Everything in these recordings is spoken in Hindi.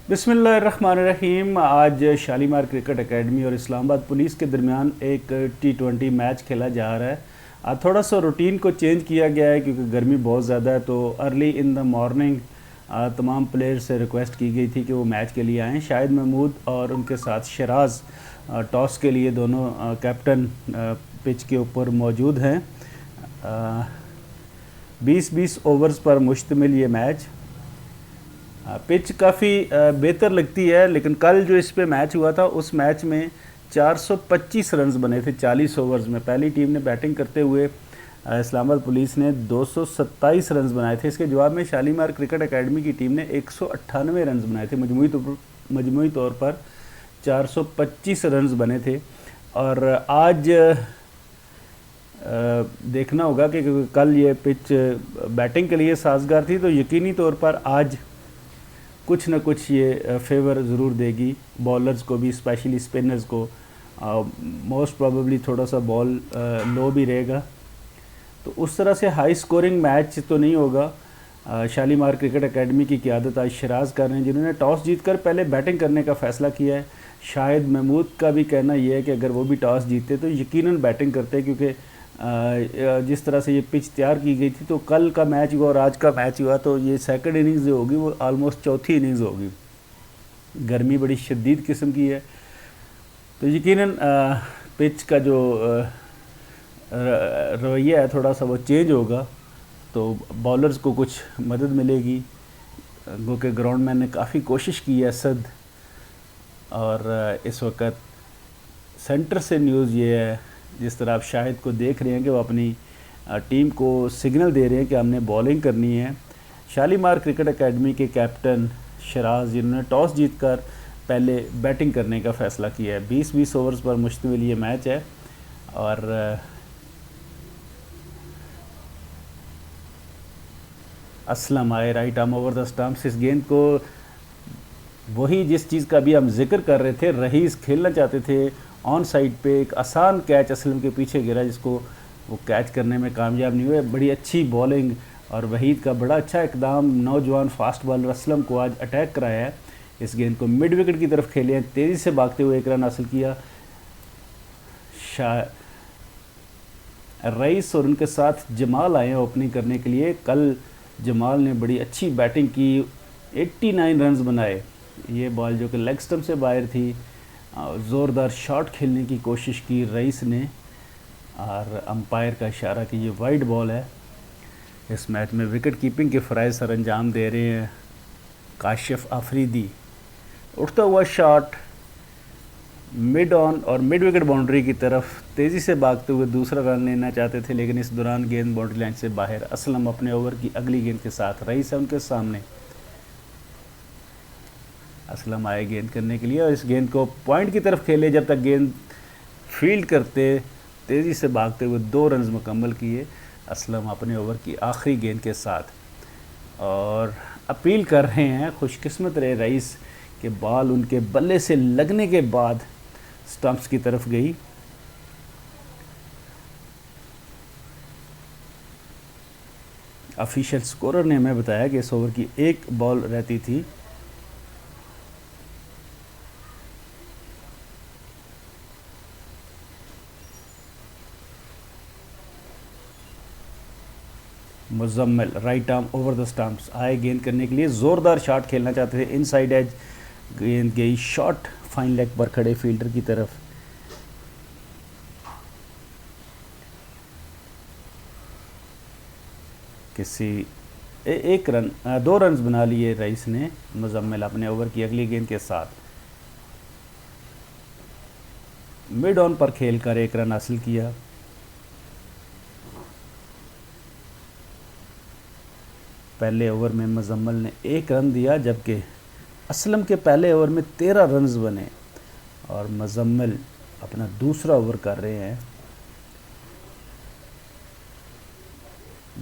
बिस्मिल्लाहिर्रहमानिर्रहीम। आज शालीमार क्रिकेट एकेडमी और इस्लामाबाद पुलिस के दरमियान एक T20 मैच खेला जा रहा है। आज थोड़ा सा रूटीन को चेंज किया गया है क्योंकि गर्मी बहुत ज़्यादा है, तो अर्ली इन द मॉर्निंग तमाम प्लेयर्स से रिक्वेस्ट की गई थी कि वो मैच के लिए आएँ। शाहिद महमूद और उनके साथ शराज टॉस के लिए दोनों कैप्टन पिच के ऊपर मौजूद हैं। 20-20 ओवर्स पर मुश्तमिल ये मैच। पिच काफ़ी बेहतर लगती है, लेकिन कल जो इस पे मैच हुआ था उस मैच में 425 रन्स बने थे 40 ओवर्स में। पहली टीम ने बैटिंग करते हुए इस्लामाबाद पुलिस ने 227 रन्स बनाए थे। इसके जवाब में शालीमार क्रिकेट एकेडमी की टीम ने 198 रन्स बनाए थे। मजमूई तौर पर 425 रन्स बने थे। और आज देखना होगा कि कल ये पिच बैटिंग के लिए साजगार थी, तो यकीनी तौर पर आज कुछ न कुछ ये फेवर ज़रूर देगी बॉलर्स को भी, स्पेशली स्पिनर्स को। मोस्ट प्रोबेबली थोड़ा सा बॉल लो भी रहेगा, तो उस तरह से हाई स्कोरिंग मैच तो नहीं होगा। शालीमार क्रिकेट एकेडमी की क़ियादत आज शराज कर रहे हैं, जिन्होंने टॉस जीतकर पहले बैटिंग करने का फ़ैसला किया है। शाहिद महमूद का भी कहना यह है कि अगर वो भी टॉस जीतते तो यकीनन बैटिंग करते, क्योंकि जिस तरह से ये पिच तैयार की गई थी, तो कल का मैच हुआ और आज का मैच हुआ, तो ये सेकंड इनिंग्स जो होगी वो आलमोस्ट चौथी इनिंग्स होगी। गर्मी बड़ी शदीद किस्म की है, तो यकीनन पिच का जो रवैया है थोड़ा सा वो चेंज होगा, तो बॉलर्स को कुछ मदद मिलेगी, क्योंकि ग्राउंडमैन ने काफ़ी कोशिश की है असद। और इस वक्त सेंटर से न्यूज़ ये है, जिस तरह आप शाहिद को देख रहे हैं कि वो अपनी टीम को सिग्नल दे रहे हैं कि हमने बॉलिंग करनी है। शालीमार क्रिकेट एकेडमी के कैप्टन शराज, जिन्होंने टॉस जीतकर पहले बैटिंग करने का फ़ैसला किया है। 20-20 ओवर्स पर मुश्तमिल ये मैच है। और असलम आए right arm over the stumps. इस गेंद को वही जिस चीज़ का भी हम जिक्र कर रहे थे, रईस खेलना चाहते थे ऑन साइड पे, एक आसान कैच असलम के पीछे गिरा जिसको वो कैच करने में कामयाब नहीं हुए। बड़ी अच्छी बॉलिंग और वहीद का बड़ा अच्छा इकदाम, नौजवान फास्ट बॉलर असलम को आज अटैक कराया है। इस गेंद को मिड विकेट की तरफ खेले हैं, तेज़ी से भागते हुए एक रन हासिल किया रईस, और उनके साथ जमाल आए हैं ओपनिंग करने के लिए। कल जमाल ने बड़ी अच्छी बैटिंग की, 89 रन्स बनाए। ये बॉल जो कि लेग स्टंप से बाहर थी, ज़ोरदार शॉट खेलने की कोशिश की रईस ने, और अंपायर का इशारा कि ये वाइड बॉल है। इस मैच में विकेट कीपिंग के फ़राइज़ सर अंजाम दे रहे हैं काशिफ आफरीदी। उठता हुआ शॉट मिड ऑन और मिड विकेट बाउंड्री की तरफ तेज़ी से भागते हुए दूसरा रन लेना चाहते थे, लेकिन इस दौरान गेंद बाउंड्री लाइन से बाहर। असलम अपने ओवर की अगली गेंद के साथ, रईस है उनके सामने। असलम आए गेंद करने के लिए और इस गेंद को पॉइंट की तरफ खेले। जब तक गेंद फील्ड करते, तेज़ी से भागते हुए 2 रन्स मुकम्मल किए असलम अपने ओवर की आखिरी गेंद के साथ। और अपील कर रहे हैं, खुशकिस्मत रहे रईस के बॉल उनके बल्ले से लगने के बाद स्टंप्स की तरफ गई। ऑफिशियल स्कोरर ने हमें बताया कि इस ओवर की एक बॉल रहती थी। Muzammil right arm over the stumps आए गेंद करने के लिए, ज़ोरदार शॉट खेलना चाहते थे। इनसाइड एज गेंद गई शॉट फाइन लेग पर खड़े फील्डर की तरफ। एक रन 2 रन्स बना लिए रईस ने। मुजम्मिल अपने ओवर की अगली गेंद के साथ मिड ऑन पर खेलकर 1 रन हासिल किया। पहले ओवर में मुजम्मिल ने 1 रन दिया, जबकि असलम के पहले ओवर में 13 रन्स बने। और मुजम्मिल अपना दूसरा ओवर कर रहे हैं।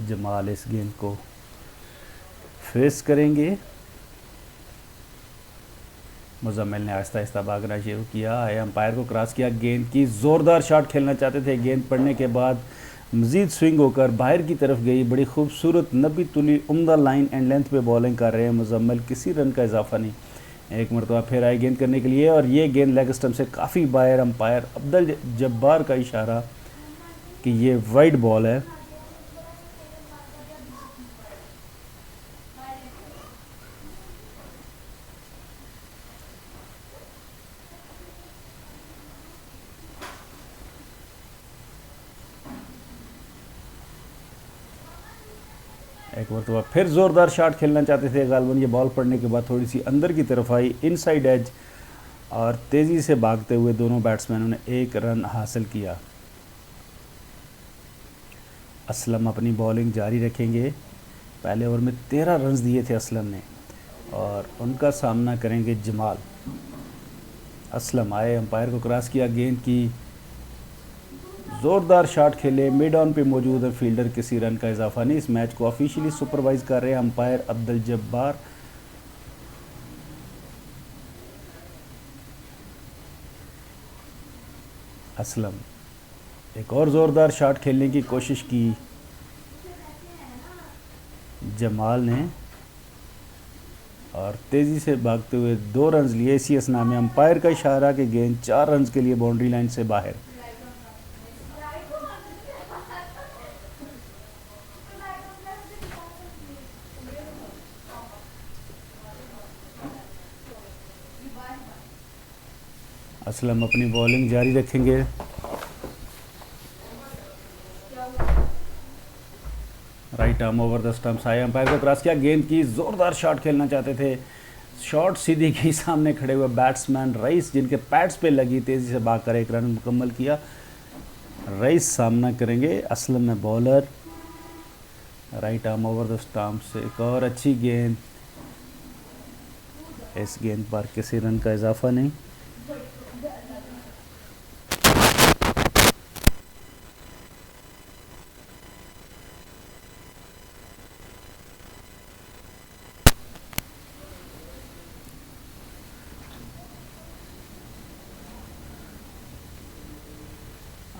जमाल इस गेंद को फेस करेंगे। मुजम्मिल ने आहिस्ता आहिस्ता भागना शुरू किया, अंपायर को क्रॉस किया, गेंद की ज़ोरदार शॉट खेलना चाहते थे। गेंद पड़ने के बाद मज़ीद स्विंग होकर बाहर की तरफ गई। बड़ी खूबसूरत नबी तुली उम्दा लाइन एंड लेंथ पे बॉलिंग कर रहे हैं मुजम्मिल, किसी रन का इजाफा नहीं। एक मरतबा फिर आए गेंद करने के लिए और ये गेंद लेग स्टंप से काफ़ी बाहर। अंपायर अब्दुल जब्बार का इशारा कि ये वाइड बॉल है। एक मरतबा फिर ज़ोरदार शॉट खेलना चाहते थे गालिबन। ये बॉल पड़ने के बाद थोड़ी सी अंदर की तरफ आई इनसाइड एज और तेज़ी से भागते हुए दोनों बैट्समैनों ने एक रन हासिल किया। असलम अपनी बॉलिंग जारी रखेंगे। पहले ओवर में 13 रन दिए थे असलम ने और उनका सामना करेंगे जमाल। असलम आए, अंपायर को क्रॉस किया, गेंद की ज़ोरदार शॉट खेले, मिड ऑन पे मौजूद है फील्डर, किसी रन का इजाफा नहीं। इस मैच को ऑफिशियली सुपरवाइज कर रहे हैं अंपायर अब्दुल जब्बार। असलम एक और ज़ोरदार शॉट खेलने की कोशिश की जमाल ने और तेज़ी से भागते हुए 2 रन लिए। इसी असना में अंपायर का इशारा कि गेंद 4 रन के लिए बाउंड्री लाइन से बाहर। असलम अपनी बॉलिंग जारी रखेंगे। Right arm over the stumps आए, अंपायर को क्रॉस किया, गेंद की ज़ोरदार शॉट खेलना चाहते थे। शॉट सीधी की सामने खड़े हुए बैट्समैन रईस जिनके पैड्स पे लगी, तेज़ी से भागकर एक रन मुकम्मल किया। रईस सामना करेंगे असलम में bowler. Right arm over the stumps, एक और अच्छी गेंद। इस गेंद पर किसी रन का इजाफा नहीं।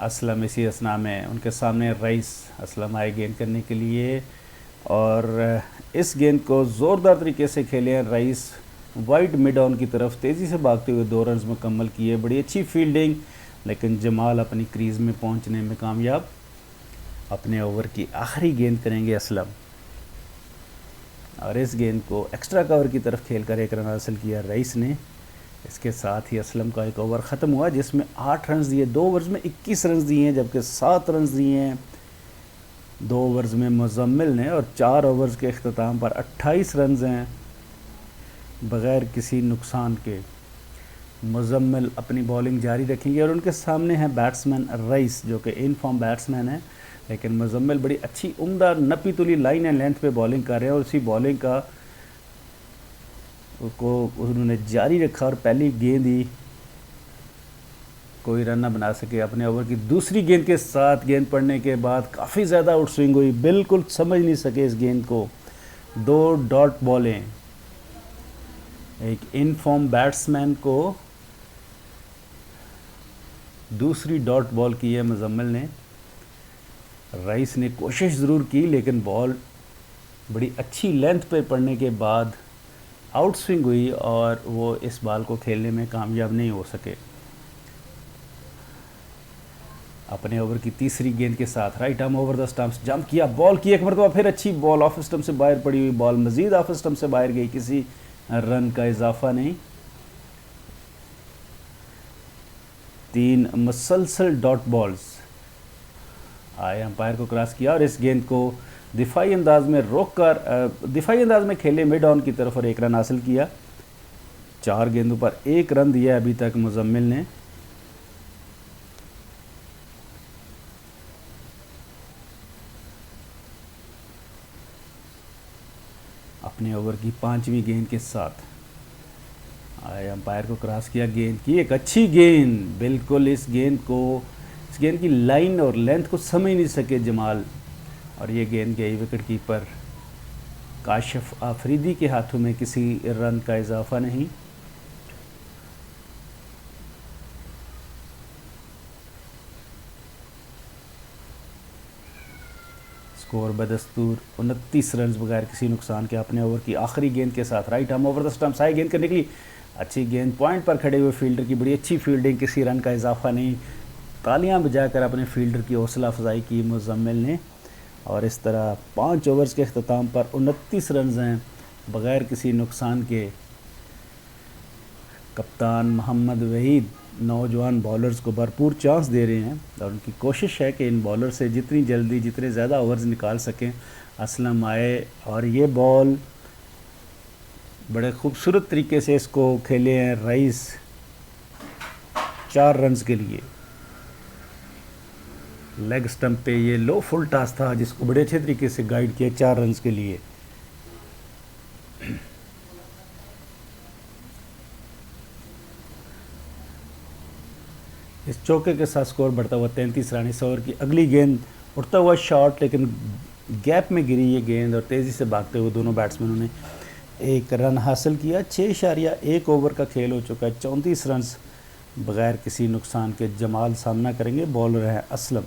असलम इसी असना में उनके सामने रईस। असलम आए गेंद करने के लिए और इस गेंद को ज़ोरदार तरीके से खेले हैं रईस। वाइड मिड ऑन की तरफ तेज़ी से भागते हुए 2 रन मुकम्मल किए। बड़ी अच्छी फील्डिंग, लेकिन जमाल अपनी क्रीज़ में पहुंचने में कामयाब। अपने ओवर की आखिरी गेंद करेंगे असलम और इस गेंद को एक्स्ट्रा कवर की तरफ खेलकर एक रन हासिल किया रईस ने। इसके साथ ही असलम का एक ओवर ख़त्म हुआ जिसमें 8 रन दिए। 2 ओवर्स में 21 रन दिए हैं, जबकि 7 रन दिए हैं 2 ओवर्स में मुजम्मिल ने और 4 ओवर्स के अख्ताम पर 28 रन हैं बग़ैर किसी नुकसान के। मुजम्मिल अपनी बॉलिंग जारी रखेंगे और उनके सामने हैं बैट्समैन रईस जो कि इन फॉर्म बैट्समैन है, लेकिन मुजम्मिल बड़ी अच्छी उम्दा नपी तुली लाइन एंड लेंथ पे बॉलिंग कर रहे हैं और उसी बॉलिंग का को उन्होंने जारी रखा और पहली गेंद ही कोई रन ना बना सके। अपने ओवर की दूसरी गेंद के साथ गेंद पड़ने के बाद काफ़ी ज़्यादा आउट स्विंग हुई, बिल्कुल समझ नहीं सके इस गेंद को। 2 डॉट बॉलें, एक इन फॉर्म बैट्समैन को दूसरी डॉट बॉल की है मुजम्मिल ने। रईस ने कोशिश ज़रूर की लेकिन बॉल बड़ी अच्छी लेंथ पे पड़ने के बाद आउट स्विंग हुई और वो इस बॉल को खेलने में कामयाब नहीं हो सके। अपने ओवर की तीसरी गेंद के साथ right arm over the stumps jump किया, बॉल की एक मरतबा फिर अच्छी बॉल ऑफ स्टंप से बाहर पड़ी हुई, बॉल मजीद ऑफ स्टंप से बाहर गई, किसी रन का इजाफा नहीं। 3 मुसलसल डॉट बॉल्स आए, अंपायर को क्रॉस किया और इस गेंद को दिफाई अंदाज में दिफाई अंदाज में खेले मिड ऑन की तरफ और एक रन हासिल किया। 4 गेंदों पर 1 रन दिया अभी तक मुजम्मिल ने। अपने ओवर की 5वीं गेंद के साथ आए, अंपायर को क्रॉस किया, गेंद की एक अच्छी गेंद, बिल्कुल इस गेंद की लाइन और लेंथ को समझ नहीं सके जमाल और ये गेंद गई विकेट कीपर काशिफ आफरीदी के हाथों में, किसी रन का इजाफा नहीं। स्कोर बदस्तूर 29 रन बगैर किसी नुकसान के। अपने ओवर की आखिरी गेंद के साथ right arm over the stumps आए गेंद करने के लिए, अच्छी गेंद, पॉइंट पर खड़े हुए फील्डर की बड़ी अच्छी फील्डिंग, किसी रन का इजाफा नहीं। तालियां बजाकर अपने फील्डर की हौसला अफजाई की मुजम्मिल ने। और इस तरह 5 ओवर्स के अख्ताम पर 29 रन हैं बग़ैर किसी नुकसान के। कप्तान मोहम्मद वहीद नौजवान बॉलर्स को भरपूर चांस दे रहे हैं और उनकी कोशिश है कि इन बॉलर से जितनी जल्दी जितने ज़्यादा ओवर्स निकाल सकें। असलम आए और ये बॉल बड़े खूबसूरत तरीके से इसको खेले हैं रईस 4 रन्स के लिए। लेग स्टंप पे ये लो फुल टॉस था जिसको बड़े अच्छे तरीके से गाइड किया 4 रन्स के लिए। इस चौके के साथ स्कोर बढ़ता हुआ 33 रन। इस ओवर की अगली गेंद उड़ता हुआ शॉट, लेकिन गैप में गिरी ये गेंद और तेज़ी से भागते हुए दोनों बैट्समैनों ने एक रन हासिल किया। 6.1 ओवर का खेल हो चुका है। 34 रन बग़ैर किसी नुकसान के जमाल सामना करेंगे। बॉलर हैं असलम।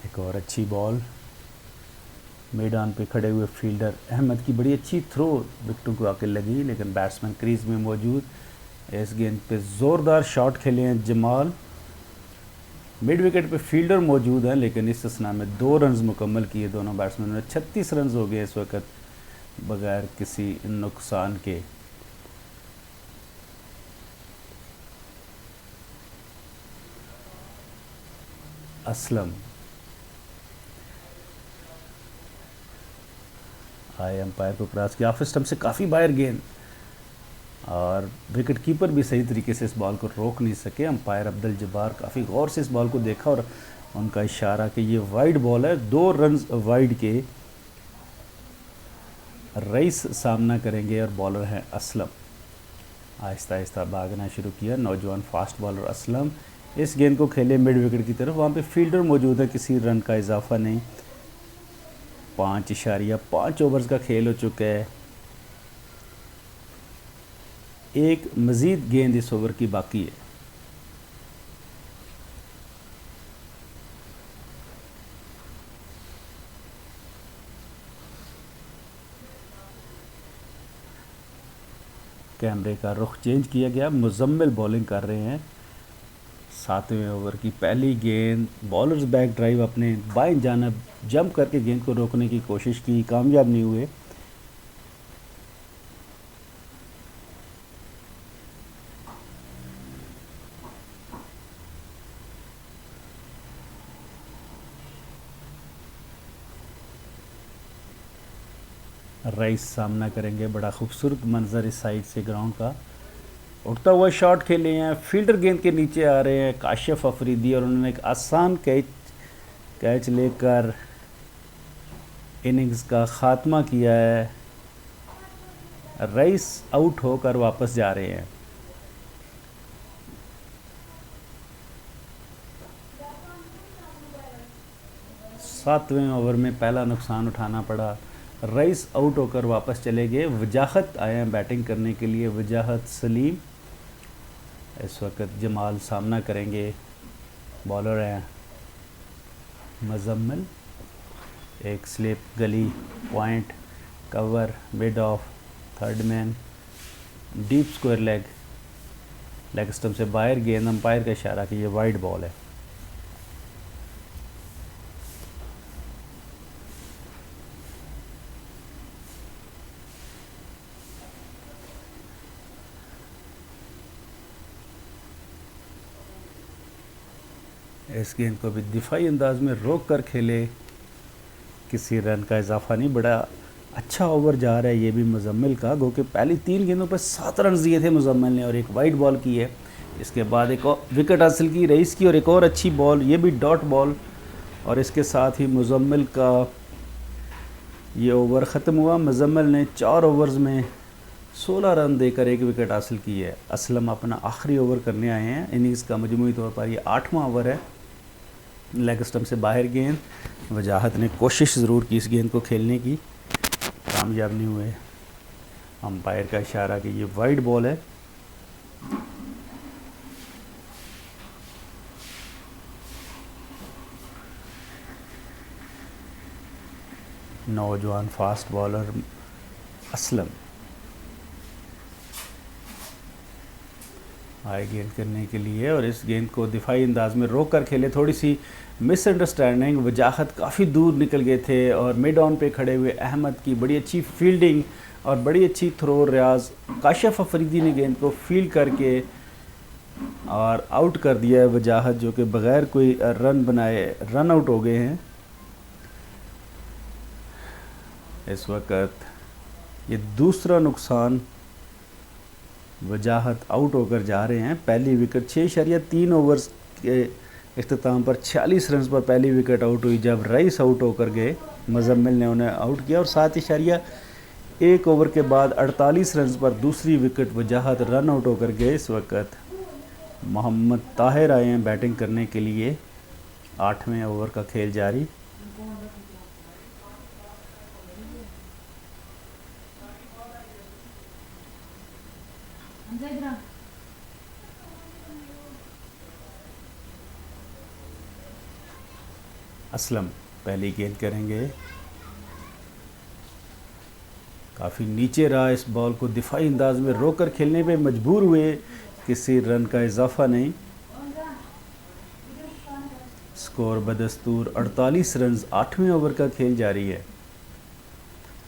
एक और अच्छी बॉल, मैदान पे खड़े हुए फील्डर अहमद की बड़ी अच्छी थ्रो विकेटों को आके लगी, लेकिन बैट्समैन क्रीज में मौजूद। इस गेंद पे ज़ोरदार शॉट खेले हैं जमाल। मिड विकेट पे फील्डर मौजूद हैं, लेकिन इस स्ना में 2 रन मुकम्मल किए दोनों बैट्समैनों ने। 36 रन हो गए इस वक्त बग़ैर किसी नुकसान के। असलम आए, अंपायर को क्रॉस किया, ऑफ स्टंप से काफ़ी बाहर गेंद और विकेट कीपर भी सही तरीके से इस बॉल को रोक नहीं सके। अंपायर अब्दुल जब्बार काफ़ी गौर से इस बॉल को देखा और उनका इशारा कि ये वाइड बॉल है। 2 रन वाइड के रईस सामना करेंगे और बॉलर हैं असलम। आहिस्ता आहिस्ता भागना शुरू किया नौजवान फास्ट बॉलर असलम। इस गेंद को खेले मिड विकेट की तरफ, वहाँ पे फील्डर मौजूद है, किसी रन का इजाफा नहीं। 5.5 ओवर्स का खेल हो चुका है। एक मज़ीद गेंद इस ओवर की बाकी है। कैमरे का रुख चेंज किया गया। मुजम्मिल बॉलिंग कर रहे हैं। 7वें ओवर की पहली गेंद, बॉलर्स बैक ड्राइव अपने बाएं जानब जंप करके गेंद को रोकने की कोशिश की, कामयाब नहीं हुए। रईस सामना करेंगे। बड़ा खूबसूरत मंजर इस साइड से ग्राउंड का। उड़ता हुआ शॉट खेले हैं, फील्डर गेंद के नीचे आ रहे हैं काशिफ अफरीदी और उन्होंने एक आसान कैच लेकर इनिंग्स का ख़ात्मा किया है। रईस आउट होकर वापस जा रहे हैं। सातवें ओवर में पहला नुकसान उठाना पड़ा। रईस आउट होकर वापस चले गए। वजाहत आए हैं बैटिंग करने के लिए, वजाहत सलीम। इस वक्त जमाल सामना करेंगे। बॉलर हैं मुजम्मिल। एक स्लिप, गली, point, cover, mid of, third man, deep square leg stump से बाहर गेंद। अंपायर का इशारा कि ये वाइड बॉल है। इस गेंद को भी दिफाई अंदाज में रोक कर खेले, किसी रन का इजाफा नहीं। बड़ा अच्छा ओवर जा रहा है ये भी मुजम्मिल का, गो कि पहली 3 गेंदों पर 7 रन दिए थे मुजम्मिल ने और एक वाइड बॉल की है। इसके बाद एक और विकेट हासिल की रईस की और एक और अच्छी बॉल, ये भी डॉट बॉल। और इसके साथ ही मुजम्मिल का ये ओवर ख़त्म हुआ। मुजम्मिल ने 4 ओवर्स में 16 रन देकर एक विकेट हासिल की है। असलम अपना आखिरी ओवर करने आए हैं। इनिंग्स का मजमूई तौर पर ये 8वां ओवर है। लेग स्टंप से बाहर गेंद। वजाहत ने कोशिश ज़रूर की इस गेंद को खेलने की, कामयाब नहीं हुए। अंपायर का इशारा कि ये वाइड बॉल है। नौजवान फास्ट बॉलर असलम आए गेंद करने के लिए और इस गेंद को दिफाई अंदाज में रोक कर खेले। थोड़ी सी मिसअंडरस्टैंडिंग, वजाहत काफ़ी दूर निकल गए थे और मिड ऑन पे खड़े हुए अहमद की बड़ी अच्छी फील्डिंग और बड़ी अच्छी थ्रो रियाज काशिफ अफरीदी ने गेंद को फील्ड करके और आउट कर दिया है वजाहत, जो कि बग़ैर कोई रन बनाए रन आउट हो गए हैं। इस वक्त ये दूसरा नुकसान, वजाहत आउट होकर जा रहे हैं। पहली विकेट 6.3 ओवर्स के इख्तिताम पर 46 रन पर पहली विकेट आउट हुई जब रईस आउट होकर गए। मुजम्मिल ने उन्हें आउट किया और 7.1 ओवर के बाद 48 रन पर दूसरी विकेट वजाहत रन आउट होकर गए। इस वक्त मोहम्मद ताहिर आए हैं बैटिंग करने के लिए। 8वें ओवर का खेल जारी। असलम पहली गेंद करेंगे। काफ़ी नीचे रहा, इस बॉल को दिफाई अंदाज में रोककर खेलने पे मजबूर हुए, किसी रन का इजाफा नहीं। स्कोर बदस्तूर 48 रन। 8वें ओवर का खेल जारी है।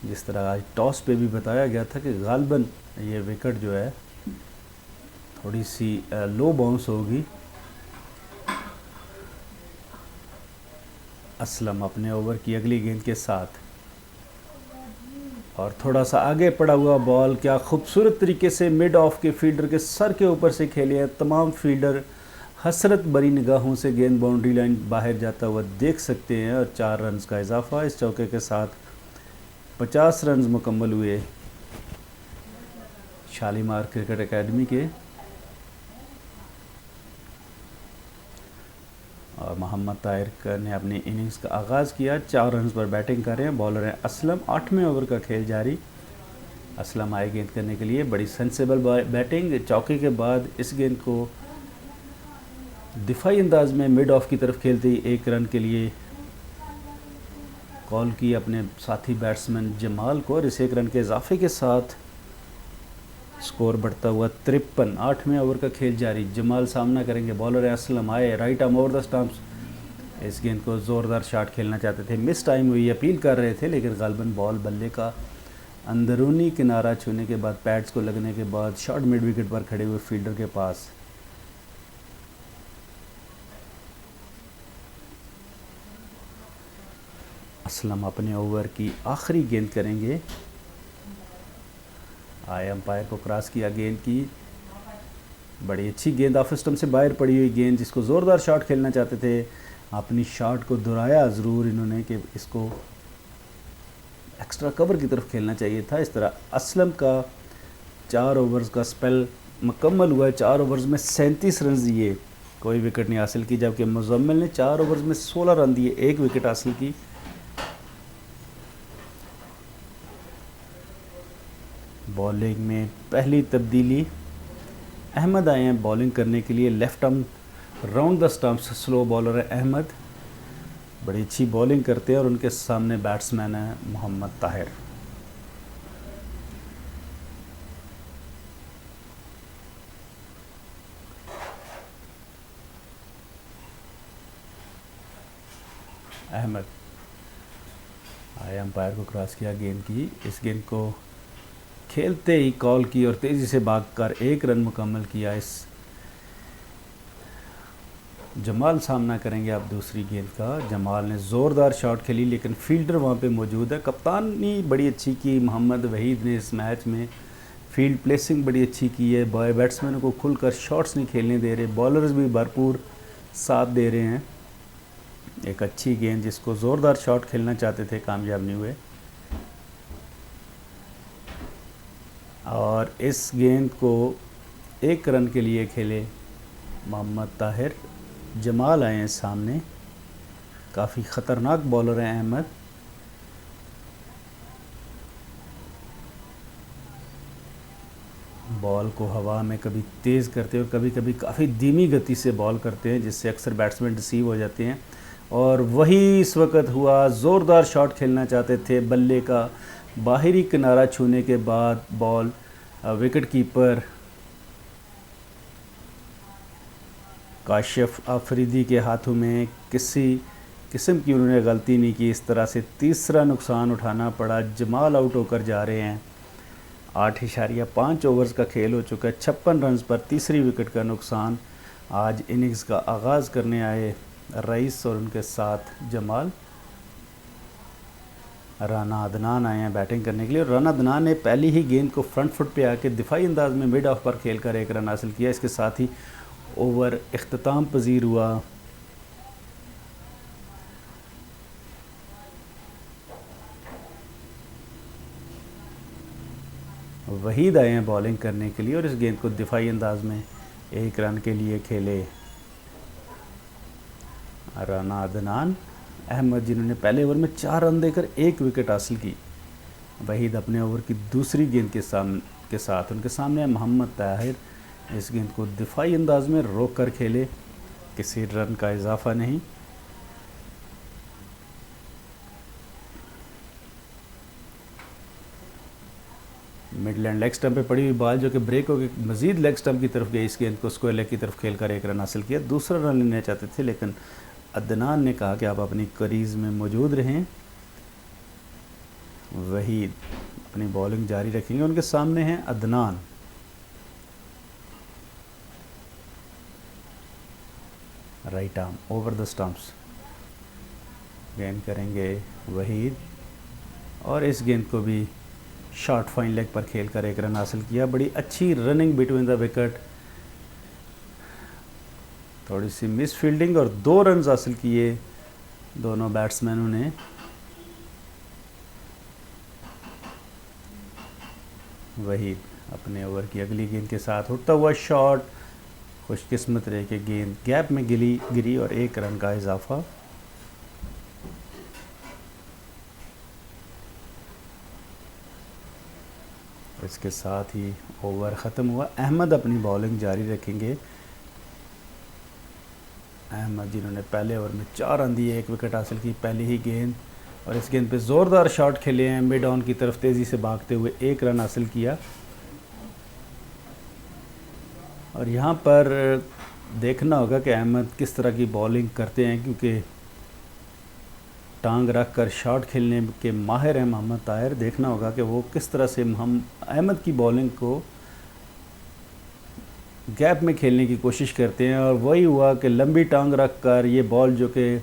जिस तरह आज टॉस पे भी बताया गया था कि गालबन ये विकेट जो है थोड़ी सी लो बाउंस होगी। असलम अपने ओवर की अगली गेंद के साथ और थोड़ा सा आगे पड़ा हुआ बॉल, क्या खूबसूरत तरीके से मिड ऑफ के फील्डर के सर के ऊपर से खेले हैं। तमाम फील्डर हसरत भरी निगाहों से गेंद बाउंड्री लाइन बाहर जाता हुआ देख सकते हैं और 4 रन का इजाफा। इस चौके के साथ 50 रन मुकम्मल हुए शालीमार क्रिकेट एकेडमी के। और मोहम्मद ताहिर ने अपनी इनिंग्स का आगाज़ किया। 4 रन पर बैटिंग कर रहे हैं। बॉलर हैं असलम। 8वें ओवर का खेल जारी। असलम आए गेंद करने के लिए। बड़ी सेंसेबल बैटिंग। चौके के बाद इस गेंद को दिफाई अंदाज में मिड ऑफ की तरफ खेलते ही 1 रन के लिए कॉल की अपने साथी बैट्समैन जमाल को और इस 1 रन के इजाफे के साथ स्कोर बढ़ता हुआ 53। 8वें ओवर का खेल जारी। जमाल सामना करेंगे। बॉलर है असलम। आए right arm over the stumps. इस गेंद को ज़ोरदार शॉट खेलना चाहते थे, मिस टाइम हुई, अपील कर रहे थे, लेकिन गालबन बॉल बल्ले का अंदरूनी किनारा छूने के बाद पैड्स को लगने के बाद शॉर्ट मिड विकेट पर खड़े हुए फील्डर के पास। असलम अपने ओवर की आखिरी गेंद करेंगे। आए अंपायर को क्रॉस किया गेंद की। बड़ी अच्छी गेंद ऑफ स्टंप से बाहर पड़ी हुई गेंद, जिसको ज़ोरदार शॉट खेलना चाहते थे। अपनी शॉट को दोहराया ज़रूर इन्होंने कि इसको एक्स्ट्रा कवर की तरफ खेलना चाहिए था। इस तरह असलम का 4 ओवर्स का स्पेल मुकम्मल हुआ है। 4 ओवर्स में 37 रन दिए, कोई विकेट नहीं हासिल की, जबकि मुजम्मिल ने 4 ओवर्स में 16 रन दिए, 1 विकेट हासिल की। बॉलिंग में पहली तब्दीली, अहमद आए हैं बॉलिंग करने के लिए। Left arm round the stumps slow bowler है अहमद, बड़ी अच्छी बॉलिंग करते हैं और उनके सामने बैट्समैन है मोहम्मद ताहिर। अहमद आए अंपायर को क्रॉस किया गेंद की। इस गेंद को खेलते ही कॉल की और तेज़ी से भागकर 1 रन मुकम्मल किया। इस जमाल सामना करेंगे आप दूसरी गेंद का। जमाल ने ज़ोरदार शॉट खेली, लेकिन फील्डर वहाँ पे मौजूद है। कप्तानी बड़ी अच्छी की मोहम्मद वहीद ने इस मैच में, फील्ड प्लेसिंग बड़ी अच्छी की है। बॉय बैट्समैन को खुलकर शॉट्स नहीं खेलने दे रहे, बॉलर्स भी भरपूर साथ दे रहे हैं। एक अच्छी गेंद जिसको ज़ोरदार शॉट खेलना चाहते थे, कामयाब नहीं हुए। और इस गेंद को 1 रन के लिए खेले मोहम्मद ताहिर। जमाल आए हैं सामने, काफ़ी ख़तरनाक बॉलर हैं अहमद। बॉल को हवा में कभी तेज़ करते हैं और कभी कभी काफ़ी धीमी गति से बॉल करते हैं, जिससे अक्सर बैट्समैन डिसीव हो जाते हैं। और वही इस वक्त हुआ, ज़ोरदार शॉट खेलना चाहते थे, बल्ले का बाहरी किनारा छूने के बाद ball wicket keeper Kashif Afridi के हाथों में, किसी किस्म की उन्होंने गलती नहीं की। इस तरह से तीसरा नुकसान उठाना पड़ा। जमाल आउट होकर जा रहे हैं। 8.5 ओवर्स का खेल हो चुका है। 56 रन पर तीसरी विकेट का नुकसान। आज इनिंग्स का आगाज़ करने आए रईस और उनके साथ जमाल। राना अदनान आए हैं बैटिंग करने के लिए। राना अदनान ने पहली ही गेंद को फ्रंट फुट पे आके दिफाई अंदाज में मिड ऑफ पर खेलकर 1 रन हासिल किया। इसके साथ ही ओवर इख्तिताम पजीर हुआ। वहीद आए हैं बॉलिंग करने के लिए और इस गेंद को दिफाई अंदाज में 1 रन के लिए खेले। राना अदनान अहमद जिन्होंने पहले ओवर में 4 रन देकर 1 विकेट हासिल की। वहीद अपने ओवर की दूसरी गेंद के साथ उनके सामने मोहम्मद ताहिर इस गेंद को दिफाई अंदाज में रोक कर खेले। किसी रन का इजाफा नहीं। मिडलैंड लेग स्टंप पे पड़ी हुई बॉल जो कि ब्रेक हो गई, मजीद लेग स्टंप की तरफ गई। इस गेंद को स्क्वायर लेग की तरफ खेलकर 1 रन हासिल किया। दूसरा रन लेना चाहते थे लेकिन अदनान ने कहा कि आप अपनी क्रीज में मौजूद रहें। वहीद अपनी बॉलिंग जारी रखेंगे। उनके सामने हैं Adnan. Right arm over the stumps गेंद करेंगे वहीद और इस गेंद को भी शॉर्ट फाइन लेग पर खेलकर 1 रन हासिल किया। बड़ी अच्छी रनिंग बिटवीन द विकेट, थोड़ी सी मिस फील्डिंग और 2 रन हासिल किए दोनों बैट्समैनों ने। वहीद अपने ओवर की अगली गेंद के साथ उठता हुआ शॉट, खुशकिस्मत रहे कि गेंद गैप में गिरी और 1 रन का इजाफा। इसके साथ ही ओवर ख़त्म हुआ। अहमद अपनी बॉलिंग जारी रखेंगे। अहमद जिन्होंने पहले ओवर में 4 रन दिए, 1 विकेट हासिल की पहली ही गेंद और इस गेंद पे ज़ोरदार शॉट खेले हैं। मिड ऑन की तरफ तेज़ी से भागते हुए 1 रन हासिल किया। और यहाँ पर देखना होगा कि अहमद किस तरह की बॉलिंग करते हैं, क्योंकि टांग रख कर शॉट खेलने के माहिर हैं मोहम्मद ताहिर। देखना होगा कि वो किस तरह से अहमद की बॉलिंग को गैप में खेलने की कोशिश करते हैं। और वही हुआ कि लंबी टांग रख कर ये बॉल जो कि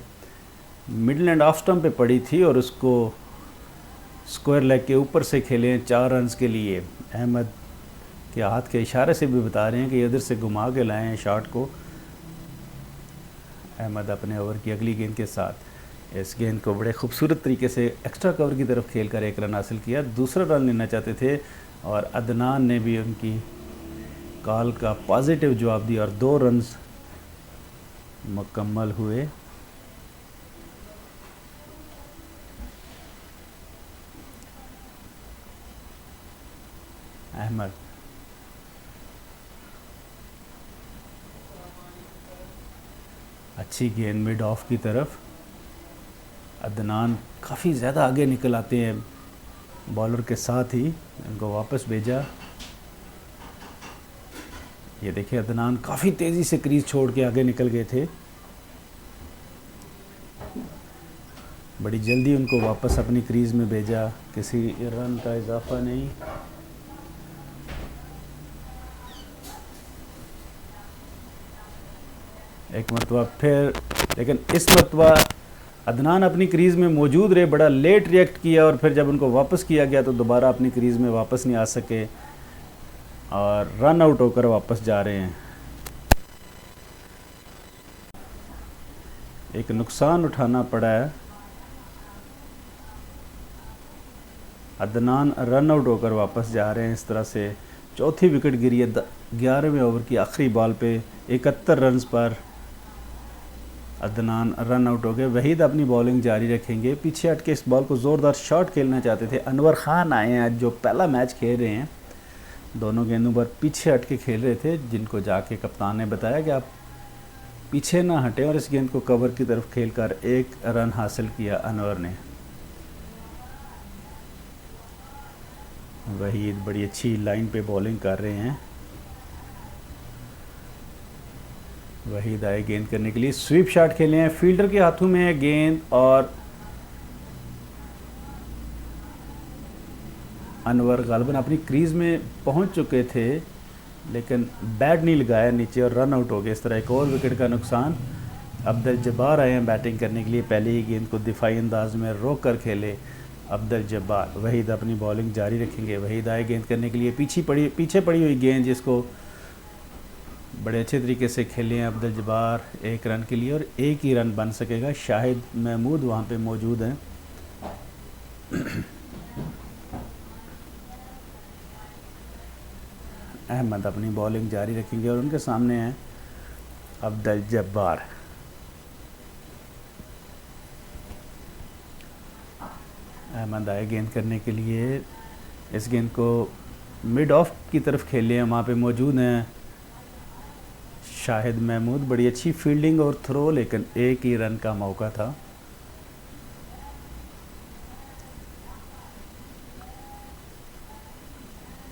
मिडलैंड ऑफ स्टंप पे पड़ी थी और उसको स्क्वायर लेग के ऊपर से खेले हैं 4 रन के लिए। अहमद के हाथ के इशारे से भी बता रहे हैं कि इधर से घुमा के लाए हैं शॉट को। अहमद अपने ओवर की अगली गेंद के साथ इस गेंद को बड़े खूबसूरत तरीके से एक्स्ट्रा कवर की तरफ खेलकर 1 रन हासिल किया। दूसरा रन लेना चाहते थे और अदनान ने भी उनकी कॉल का पॉजिटिव जवाब दिया और 2 रन मुकम्मल हुए। अहमद अच्छी गेंद मिड ऑफ की तरफ। अदनान काफ़ी ज़्यादा आगे निकल आते हैं बॉलर के साथ ही, इनको वापस भेजा। ये देखिए अदनान काफ़ी तेज़ी से क्रीज छोड़ के आगे निकल गए थे। बड़ी जल्दी उनको वापस अपनी क्रीज में भेजा। किसी रन का इजाफा नहीं। एक मरतबा फिर, लेकिन इस मरतबा अदनान अपनी क्रीज़ में मौजूद रहे। बड़ा लेट रिएक्ट किया और फिर जब उनको वापस किया गया तो दोबारा अपनी क्रीज़ में वापस नहीं आ सके और रन आउट होकर वापस जा रहे हैं। एक नुकसान उठाना पड़ा है। अदनान रन आउट होकर वापस जा रहे हैं। इस तरह से चौथी विकेट गिरी है 11वें ओवर की आखिरी बॉल पे। 71 रन पर अदनान रन आउट हो गए। वहीद अपनी बॉलिंग जारी रखेंगे। पीछे हट के इस बॉल को ज़ोरदार शॉट खेलना चाहते थे। अनवर ख़ान आए हैं आज, जो पहला मैच खेल रहे हैं। दोनों गेंदों पर पीछे हट के खेल रहे थे, जिनको जाके कप्तान ने बताया कि आप पीछे ना हटे और इस गेंद को कवर की तरफ खेलकर एक रन हासिल किया अनवर ने। वहीद बड़ी अच्छी लाइन पे बॉलिंग कर रहे हैं। वहीद आए गेंद करने के लिए, स्वीप शॉट खेले हैं, फील्डर के हाथों में है गेंद और अनवर गालिबन अपनी क्रीज में पहुंच चुके थे लेकिन बैट नहीं लगाया नीचे और रन आउट हो गए। इस तरह एक और विकेट का नुकसान। अब्दुल जब्बार आए हैं बैटिंग करने के लिए, पहले ही गेंद को दिफाई अंदाज में रोक कर खेले अब्दुल जब्बार। वहीद अपनी बॉलिंग जारी रखेंगे। वहीद आए गेंद करने के लिए, पीछे पड़ी हुई गेंद जिसको बड़े अच्छे तरीके से खेले हैं अब्दुल जब्बार एक रन के लिए और एक ही रन बन सकेगा। शाहिद महमूद वहाँ पे मौजूद हैं। अहमद अपनी बॉलिंग जारी रखेंगे और उनके सामने हैं अब्दुल जब्बार। अहमद आए गेंद करने के लिए, इस गेंद को मिड ऑफ की तरफ खेले हैं, वहाँ पे मौजूद हैं शाहिद महमूद। बड़ी अच्छी फील्डिंग और थ्रो, लेकिन एक ही रन का मौका था।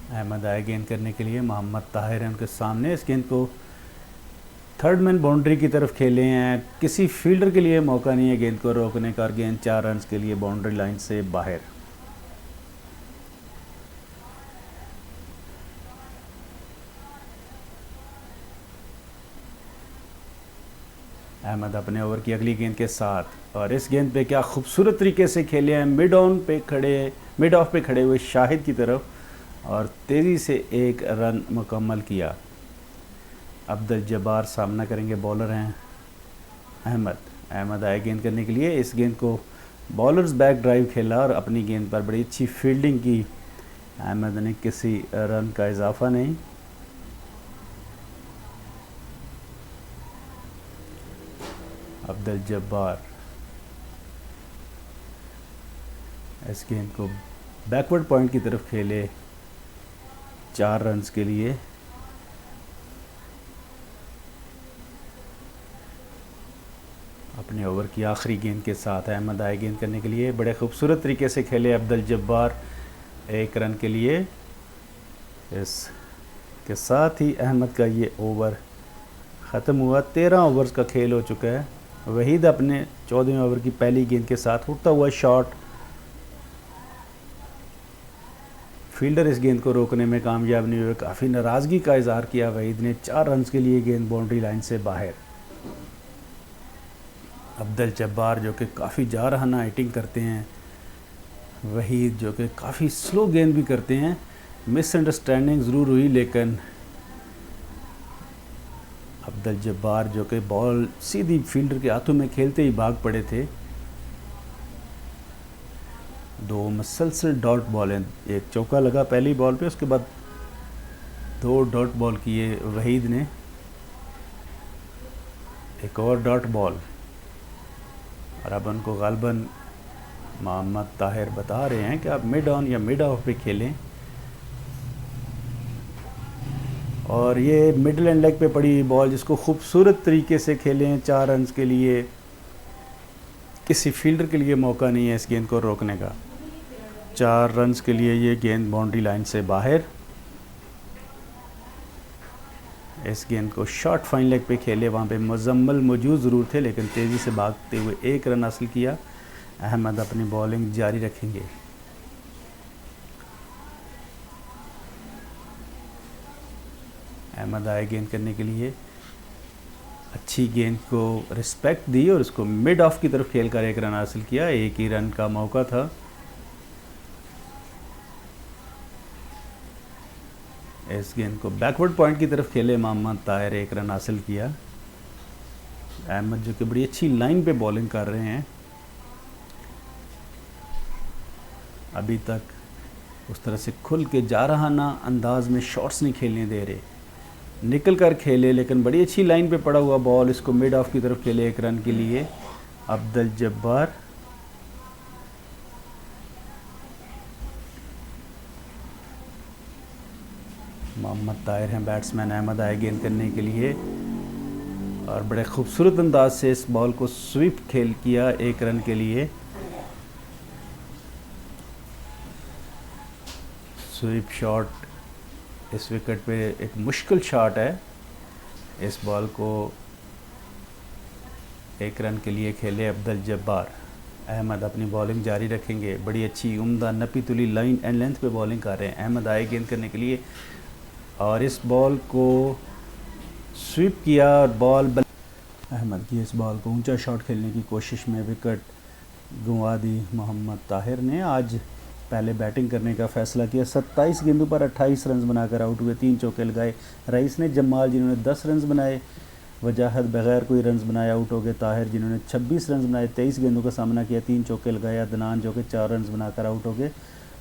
अहमद आए गेंद करने के लिए, मोहम्मद ताहिर हैं उनके सामने। इस गेंद को थर्ड मैन बाउंड्री की तरफ खेले हैं, किसी फील्डर के लिए मौका नहीं है गेंद को रोकने का। गेंद 4 रन के लिए बाउंड्री लाइन से बाहर। अहमद अपने ओवर की अगली गेंद के साथ, और इस गेंद पे क्या खूबसूरत तरीके से खेले हैं मिड ऑफ पे खड़े हुए शाहिद की तरफ और तेज़ी से एक रन मुकम्मल किया। अब्दुल जब्बार सामना करेंगे, बॉलर हैं अहमद आए गेंद करने के लिए। इस गेंद को बॉलर्स बैक ड्राइव खेला और अपनी गेंद पर बड़ी अच्छी फील्डिंग की अहमद ने, किसी रन का इजाफा नहीं। अब्दुल जब्बार इस गेंद को बैकवर्ड पॉइंट की तरफ खेले 4 रन के लिए। अपने ओवर की आखिरी गेंद के साथ अहमद आए गेंद करने के लिए, बड़े खूबसूरत तरीके से खेले अब्दुल जब्बार 1 रन के लिए। इसके साथ ही अहमद का ये ओवर ख़त्म हुआ। 13 ओवर्स का खेल हो चुका है। वहीद अपने 14वें ओवर की पहली गेंद के साथ उठता हुआ शॉट, फील्डर इस गेंद को रोकने में कामयाब नहीं हुए। काफ़ी नाराज़गी का इजहार किया वहीद ने। 4 रन के लिए गेंद बाउंड्री लाइन से बाहर। अब्दुल जब्बार जो कि काफ़ी जारहाना हिटिंग करते हैं, वहीद जो कि काफ़ी स्लो गेंद भी करते हैं। मिसअंडरस्टैंडिंग ज़रूर हुई, लेकिन अब्दुल जब्बार जो कि बॉल सीधी फील्डर के हाथों में खेलते ही भाग पड़े थे। 2 मुसलसल डॉट बॉल हैं, एक चौका लगा पहली बॉल पे, उसके बाद 2 डॉट बॉल किए वहीद ने, एक और डॉट बॉल। और अब उनको गालिबन मोहम्मद ताहिर बता रहे हैं कि आप मिड ऑन या मिड ऑफ पे खेलें। और ये मिडल एंड लेग पे पड़ी बॉल जिसको खूबसूरत तरीके से खेले हैं 4 रन के लिए। किसी फील्डर के लिए मौका नहीं है इस गेंद को रोकने का। 4 रन के लिए ये गेंद बाउंड्री लाइन से बाहर। इस गेंद को शॉर्ट फाइन लेग पे खेले, वहाँ पे मुजम्मल मौजूद ज़रूर थे, लेकिन तेज़ी से भागते हुए 1 रन हासिल किया। अहमद अपनी बॉलिंग जारी रखेंगे। अहमद आए गेंद करने के लिए, अच्छी गेंद को रिस्पेक्ट दी और उसको मिड ऑफ की तरफ खेलकर 1 रन हासिल किया। 1 ही रन का मौका था। इस गेंद को बैकवर्ड पॉइंट की तरफ खेले मोहम्मद ताहिर, 1 रन हासिल किया। अहमद जो कि बड़ी अच्छी लाइन पे बॉलिंग कर रहे हैं, अभी तक उस तरह से खुल के जारहाना अंदाज में शॉट्स नहीं खेलने दे रहे। निकल कर खेले, लेकिन बड़ी अच्छी लाइन पे पड़ा हुआ बॉल, इसको मिड ऑफ की तरफ खेले 1 रन के लिए अब्दुल जब्बार। मोहम्मद ताहिर हैं बैट्समैन। अहमद आए गेंद करने के लिए और बड़े खूबसूरत अंदाज से इस बॉल को स्वीप खेल किया 1 रन के लिए। स्वीप शॉट इस विकेट पे एक मुश्किल शॉट है। इस बॉल को 1 रन के लिए खेले अब्दुल जब्बार। अहमद अपनी बॉलिंग जारी रखेंगे। बड़ी अच्छी उम्दा नपी तुली लाइन एंड लेंथ पे बॉलिंग कर रहे हैं। अहमद आए गेंद करने के लिए और इस बॉल को स्वीप किया और बॉल अहमद की इस बॉल को ऊंचा शॉट खेलने की कोशिश में विकेट गंवा दी मोहम्मद ताहिर ने। आज पहले बैटिंग करने का फैसला किया। 27 गेंदों पर 28 रन बनाकर आउट हुए। 3 चौके लगाए रईस ने। जमाल जिन्होंने 10 रन बनाए। वजाहत बगैर कोई रन बनाए आउट हो गए। ताहिर जिन्होंने 26 रन बनाए 23 गेंदों का सामना किया। 3 चौके लगाए। अदनान जो कि 4 रन बनाकर आउट हो गए।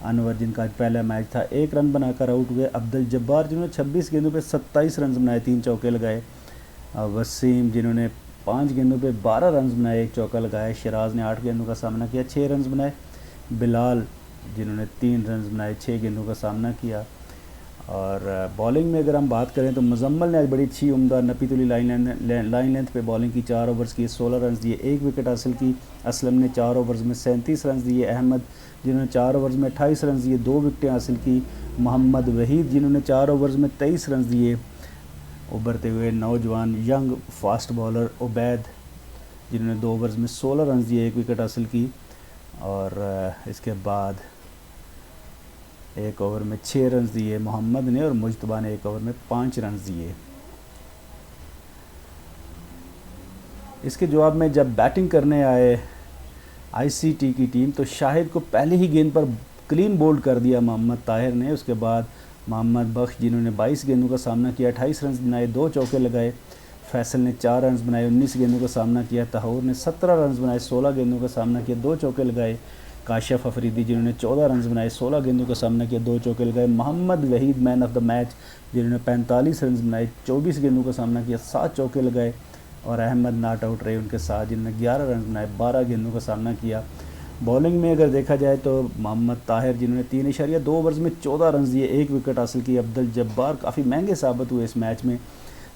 अनवर जिनका आज पहला मैच था 1 रन बनाकर आउट हुए। अब्दुल जब्बार जिन्होंने 26 गेंदों पर 27 रन बनाए 3 चौके लगाए। वसीम जिन्होंने 5 गेंदों पे 12 रन बनाए 1 चौका लगाया। शराज ने 8 गेंदों का सामना किया 6 रन बनाए। बिलाल जिन्होंने 3 रन बनाए 6 गेंदों का सामना किया। और बॉलिंग में अगर हम बात करें तो मुजम्मल ने आज बड़ी अच्छी उम्दा नपी तुली लाइन लेंथ पे बॉलिंग की। 4 ओवर्स की 16 रन दिए 1 विकेट हासिल की। असलम ने 4 ओवर्स में 37 रन दिए। अहमद जिन्होंने 4 ओवर्स में 28 रन दिए 2 विकेटें हासिल की। मोहम्मद वहीद जिन्होंने 4 ओवर्स में 23 रन दिए। उभरते हुए नौजवान यंग फास्ट बॉलर उबैद जिन्होंने 2 ओवर्स में 16 रन दिए 1 विकेट हासिल की। और इसके बाद 1 ओवर में 6 रन दिए मोहम्मद ने और मुजतबा ने 1 ओवर में 5 रन दिए। इसके जवाब में जब बैटिंग करने आए आईसीटी की टीम तो शाहिद को पहली ही गेंद पर क्लीन बोल्ड कर दिया मोहम्मद ताहिर ने। उसके बाद मोहम्मद बख्श जिन्होंने 22 गेंदों का सामना किया 28 रन बनाए 2 चौके लगाए। फैसल ने 4 रन बनाए 19 गेंदों का सामना किया। तहूर ने 17 रन बनाए 16 गेंदों का सामना किया 2 चौके लगाए। काशिफ अफरीदी जिन्होंने 14 रन बनाए 16 गेंदों का सामना किया 2 चौके लगाए। Mohammed Waheed man of the match जिन्होंने 45 रन बनाए 24 गेंदों का सामना किया 7 चौके लगाए। और अहमद नॉट आउट रहे उनके साथ जिन्होंने 11 रन बनाए 12 गेंदों का सामना किया। बॉलिंग में अगर देखा जाए तो मोहम्मद ताहिर जिन्होंने 3.2 ओवर्स में 14 रन दिए 1 विकेट हासिल की। अब्दुल जब्बार काफ़ी महंगे साबित हुए इस मैच में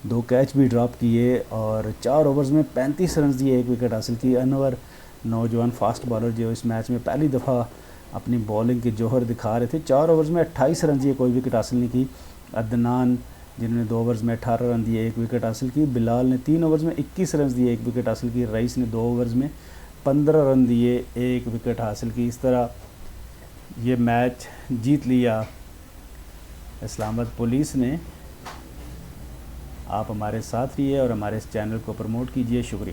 2 कैच भी ड्रॉप किए और 4 ओवर्स में 35 रन दिए 1 विकेट हासिल की। अनवर नौजवान फास्ट बॉलर जो इस मैच में पहली दफ़ा अपनी बॉलिंग के जौहर दिखा रहे थे 4 ओवर्स में 28 रन दिए कोई विकेट हासिल नहीं की। अदनान जिन्होंने 2 ओवर्स में 18 रन दिए 1 विकेट हासिल की। बिलाल ने 3 ओवर्स में 21 रन दिए 1 विकेट हासिल की। रईस ने 2 ओवर्स में 15 रन दिए 1 विकेट हासिल की। इस तरह ये मैच जीत लिया इस्लामाबाद पुलिस ने। आप हमारे साथ रहिए और हमारे इस चैनल को प्रमोट कीजिए। शुक्रिया।